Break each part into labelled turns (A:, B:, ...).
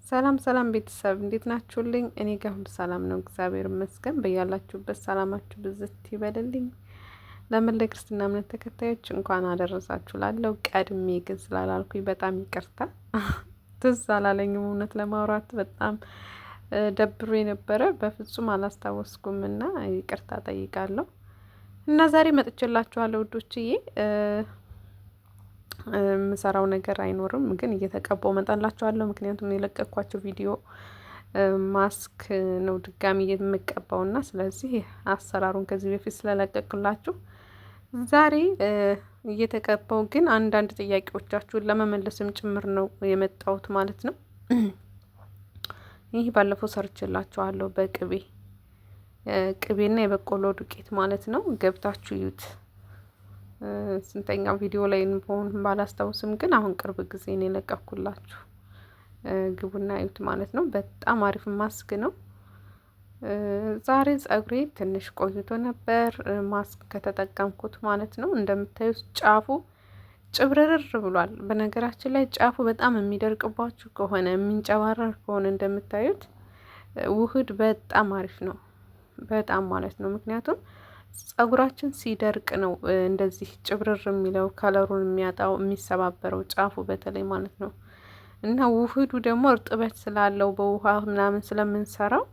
A: ሰላም ሰላም ቤተሰብ እንዴት ናችሁልኝ? እኔ ጋር ሁሉ ሰላም ነው፣ እግዚአብሔር ይመስገን። በያላችሁበት ሰላማችሁ ብዝት ይበልልኝ። ለመላው ክርስትና እምነት ተከታዮች እንኳን አደረሳችሁ ላለው ቀድሜ ግን ስላላልኩኝ በጣም ይቅርታ። ትዝ አላለኝም እውነት ለማውራት በጣም ደብሮ የነበረ በፍጹም አላስታወስኩም እና ይቅርታ ጠይቃለሁ። እና ዛሬ መጥቼላችኋለሁ ውዶችዬ። የምሰራው ነገር አይኖርም ግን እየተቀባው መጣላችኋለሁ። ምክንያቱም የለቀኳቸው ቪዲዮ ማስክ ነው ድጋሚ የምቀባውና ስለዚህ አሰራሩን ከዚህ በፊት ስለለቀቅላችሁ ዛሬ እየተቀባው ግን አንዳንድ ጥያቄዎቻችሁን ለመመለስም ጭምር ነው የመጣሁት ማለት ነው። ይህ ባለፈው ሰርችላችኋለሁ በቅቤ ቅቤና የበቆሎ ዱቄት ማለት ነው። ገብታችሁ እዩት። ስንተኛው ቪዲዮ ላይ እንሆን ባላስታውስም ግን አሁን ቅርብ ጊዜ ነው የለቀኩላችሁ። ግቡና እዩት ማለት ነው። በጣም አሪፍ ማስክ ነው። ዛሬ ጸጉሬ ትንሽ ቆይቶ ነበር ማስክ ከተጠቀምኩት ማለት ነው። እንደምታዩት ጫፉ ጭብርርር ብሏል። በነገራችን ላይ ጫፉ በጣም የሚደርቅባችሁ ከሆነ የሚንጨባረር ከሆነ እንደምታዩት ውህድ በጣም አሪፍ ነው። በጣም ማለት ነው። ምክንያቱም ጸጉራችን ሲደርቅ ነው እንደዚህ ጭብርር የሚለው ከለሩን የሚያጣው የሚሰባበረው ጫፉ በተለይ ማለት ነው። እና ውህዱ ደግሞ እርጥበት ስላለው በውሃ ምናምን ስለምንሰራው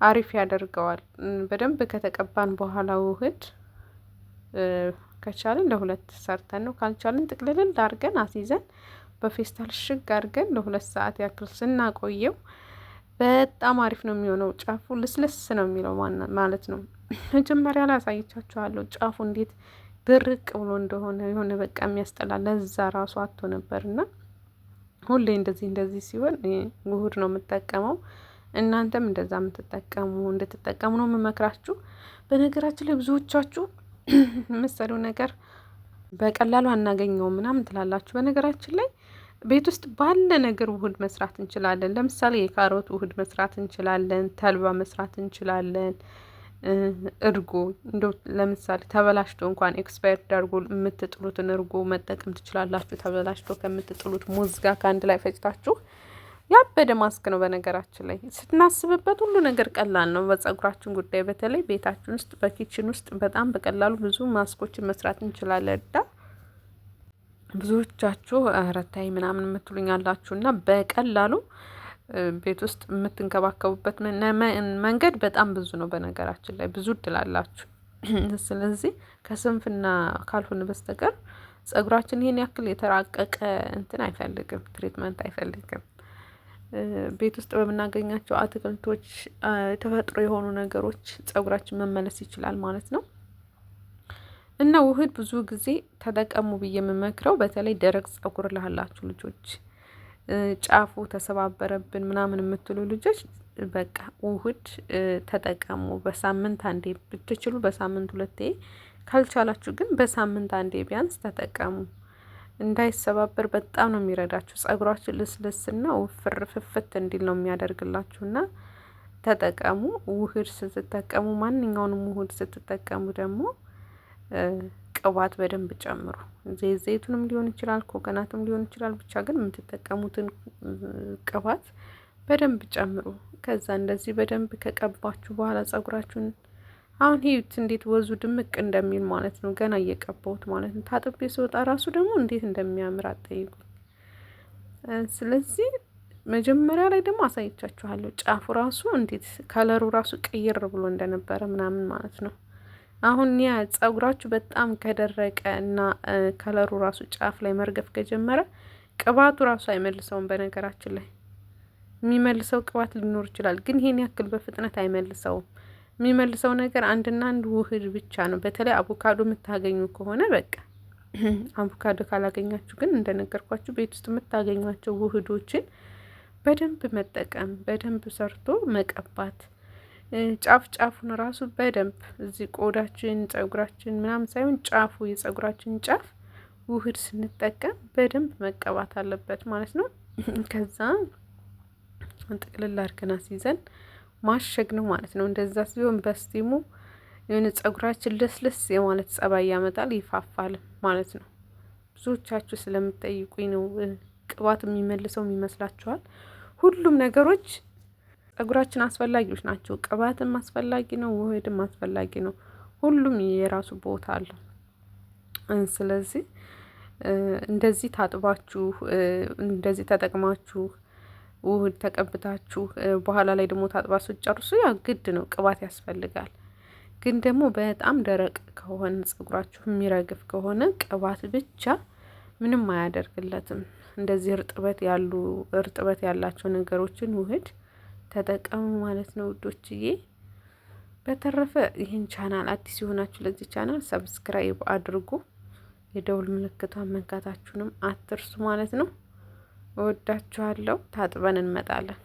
A: አሪፍ ያደርገዋል። በደንብ ከተቀባን በኋላ ውህድ ከቻልን ለሁለት ሰርተን ነው ካልቻልን ጥቅልል አድርገን አስይዘን በፌስታል ሽግ አድርገን ለሁለት ሰዓት ያክል ስናቆየው በጣም አሪፍ ነው የሚሆነው። ጫፉ ልስልስ ነው የሚለው ማለት ነው። መጀመሪያ ላይ አሳይቻችኋለሁ ጫፉ እንዴት ድርቅ ብሎ እንደሆነ የሆነ በቃ የሚያስጠላ ለዛ ራሱ አቶ ነበርና ሁሌ እንደዚህ ሲሆን ውህድ ነው የምጠቀመው። እናንተም እንደዛ እንድትጠቀሙ ነው የምመክራችሁ። በነገራችን ላይ ብዙዎቻችሁ መሰሉ ነገር በቀላሉ አናገኘውም ምናምን ትላላችሁ። በነገራችን ላይ ቤት ውስጥ ባለ ነገር ውህድ መስራት እንችላለን። ለምሳሌ የካሮት ውህድ መስራት እንችላለን፣ ተልባ መስራት እንችላለን። እርጎ እንደው ለምሳሌ ተበላሽቶ እንኳን ኤክስፓየርድ አድርጎ የምትጥሉትን እርጎ መጠቀም ትችላላችሁ። ተበላሽቶ ከምትጥሉት ሙዝ ጋር ከአንድ ላይ ፈጭታችሁ ያበደ ማስክ ነው። በነገራችን ላይ ስናስብበት ሁሉ ነገር ቀላል ነው። በጸጉራችን ጉዳይ በተለይ ቤታችን ውስጥ በኪችን ውስጥ በጣም በቀላሉ ብዙ ማስኮችን መስራት እንችላለን። ብዙዎቻችሁ ረታይ ምናምን የምትሉኝ አላችሁ እና በቀላሉ ቤት ውስጥ የምትንከባከቡበት መንገድ በጣም ብዙ ነው። በነገራችን ላይ ብዙ እድል አላችሁ። ስለዚህ ከስንፍና ካልሆነ በስተቀር ጸጉራችን ይሄን ያክል የተራቀቀ እንትን አይፈልግም፣ ትሪትመንት አይፈልግም። ቤት ውስጥ በምናገኛቸው አትክልቶች፣ ተፈጥሮ የሆኑ ነገሮች ጸጉራችን መመለስ ይችላል ማለት ነው። እና ውህድ ብዙ ጊዜ ተጠቀሙ ብዬ የምመክረው በተለይ ደረቅ ጸጉር ላላችሁ ልጆች፣ ጫፉ ተሰባበረብን ምናምን የምትሉ ልጆች በቃ ውህድ ተጠቀሙ። በሳምንት አንዴ ብትችሉ በሳምንት ሁለቴ፣ ካልቻላችሁ ግን በሳምንት አንዴ ቢያንስ ተጠቀሙ። እንዳይሰባበር በጣም ነው የሚረዳችሁ። ጸጉራችሁ ልስልስና ውፍር ፍፍት እንዲል ነው የሚያደርግላችሁና ተጠቀሙ። ውህድ ስትጠቀሙ ማንኛውንም ውህድ ስትጠቀሙ ደግሞ ቅባት በደንብ ጨምሩ። ዘይቱንም ሊሆን ይችላል፣ ኮኮናትም ሊሆን ይችላል። ብቻ ግን የምትጠቀሙትን ቅባት በደንብ ጨምሩ። ከዛ እንደዚህ በደንብ ከቀባችሁ በኋላ ጸጉራችሁን አሁን ሂዩት እንዴት ወዙ ድምቅ እንደሚል ማለት ነው። ገና እየቀባሁት ማለት ነው። ታጥቤ ስወጣ ራሱ ደግሞ እንዴት እንደሚያምር አትጠይቁኝ። ስለዚህ መጀመሪያ ላይ ደግሞ አሳይቻችኋለሁ ጫፉ ራሱ እንዴት ከለሩ ራሱ ቀይር ብሎ እንደነበረ ምናምን ማለት ነው። አሁን ያ ጸጉራችሁ በጣም ከደረቀ እና ከለሩ ራሱ ጫፍ ላይ መርገፍ ከጀመረ ቅባቱ ራሱ አይመልሰውም። በነገራችን ላይ የሚመልሰው ቅባት ሊኖር ይችላል፣ ግን ይሄን ያክል በፍጥነት አይመልሰውም። የሚመልሰው ነገር አንድና አንድ ውህድ ብቻ ነው። በተለይ አቮካዶ የምታገኙ ከሆነ በቃ አቮካዶ ካላገኛችሁ ግን እንደነገርኳችሁ ቤት ውስጥ የምታገኟቸው ውህዶችን በደንብ መጠቀም፣ በደንብ ሰርቶ መቀባት። ጫፍ ጫፉን ራሱ በደንብ እዚህ ቆዳችን ጸጉራችን ምናምን ሳይሆን ጫፉ የጸጉራችን ጫፍ ውህድ ስንጠቀም በደንብ መቀባት አለበት ማለት ነው። ከዛ ጥቅልል አድርገን አስይዘን ማሸግ ነው ማለት ነው። እንደዛ ሲሆን በስቲሙ የሆነ ጸጉራችን ለስለስ የማለት ጸባይ ያመጣል፣ ይፋፋል ማለት ነው። ብዙዎቻችሁ ስለምትጠይቁኝ ነው ቅባት የሚመልሰው ይመስላችኋል። ሁሉም ነገሮች ፀጉራችን አስፈላጊዎች ናቸው። ቅባትም አስፈላጊ ነው፣ ውህድም አስፈላጊ ነው። ሁሉም የራሱ ቦታ አለው። ስለዚህ እንደዚህ ታጥባችሁ እንደዚህ ተጠቅማችሁ ውህድ ተቀብታችሁ በኋላ ላይ ደግሞ ታጥባ ስትጨርሱ ያው ግድ ነው ቅባት ያስፈልጋል። ግን ደግሞ በጣም ደረቅ ከሆነ ፀጉራችሁ የሚረግፍ ከሆነ ቅባት ብቻ ምንም አያደርግለትም። እንደዚህ እርጥበት ያላቸው ነገሮችን ውህድ ተጠቀሙ ማለት ነው ውዶችዬ። በተረፈ ይህን ቻናል አዲስ የሆናችሁ ለዚህ ቻናል ሰብስክራይብ አድርጉ። የደውል ምልክቷን መንካታችሁንም አትርሱ ማለት ነው። እወዳችኋለሁ። ታጥበን እንመጣለን።